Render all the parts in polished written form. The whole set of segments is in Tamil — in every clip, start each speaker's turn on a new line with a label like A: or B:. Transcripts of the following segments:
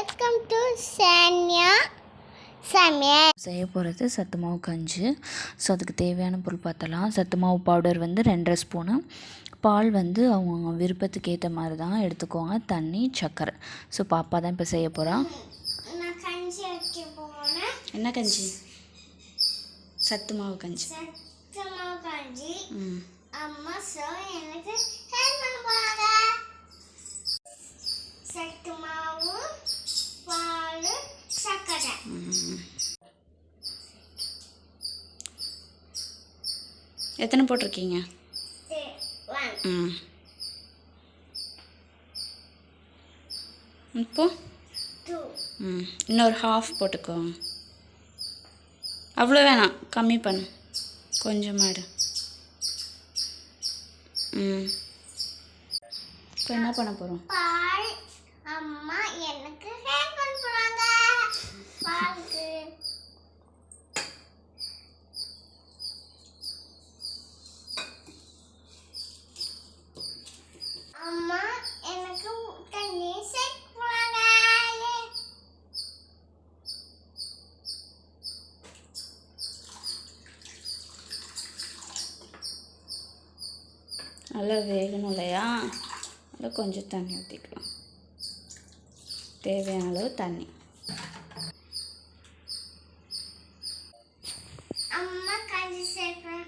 A: வெல்கம் டு சமையல்.
B: செய்ய போகிறது சத்து மாவு கஞ்சி. ஸோ அதுக்கு தேவையான பொருள் பார்த்தலாம். சத்து மாவு பவுடர் வந்து 2.5 ஸ்பூனு, பால் வந்து அவங்க விருப்பத்துக்கு ஏற்ற மாதிரி தான் எடுத்துக்கோங்க, தண்ணி, சர்க்கரை. ஸோ பாப்பா தான் இப்போ செய்ய போகிறா. என்ன கஞ்சி? சத்து மாவு கஞ்சி.
A: அம்மா எனக்கு ஹெல்ப் பண்ண போறாங்க. சத்து மாவு, பால், சர்க்கரை.
B: எத்தனை போட்டிருக்கீங்க? இப்போ இன்னொரு ஹாஃப் போட்டுக்கோங்க. அவ்வளோ வேணாம், கம்மி பண்ணு, கொஞ்சமாக எடு. இப்போ என்ன பண்ண போகிறோம்?
A: பால். அம்மா எனக்கு ஹெல்ப் பண்ண போறாங்க பாலுக்கு. அம்மா எனக்கு தண்ணி சேர்க்க போறாங்க.
B: நல்லா வேகணும் இல்லையா? அதில் கொஞ்சம் தண்ணி ஊற்றிக்கலாம், தேவையான அளவு தண்ணி.
A: அம்மா கஞ்சி சேர்க்கிறேன்.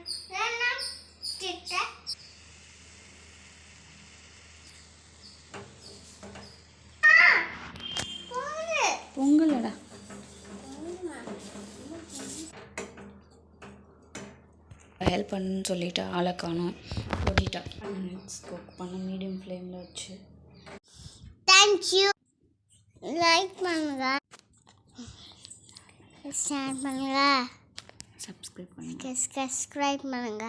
B: பொங்கலடா. ஹெல்ப் பண்ணுன்னு சொல்லிட்டு ஆளை காணும், ஓடிட்டா. குக் பண்ண மீடியம் ஃப்ளேமில் வச்சு.
A: தேங்க்யூ. லைக் பண்ணுங்க, ஷேர் பண்ணுங்க,
B: சப்ஸ்கிரைப் பண்ணுங்க.
A: சப்ஸ்கிரைப் பண்ணுங்க.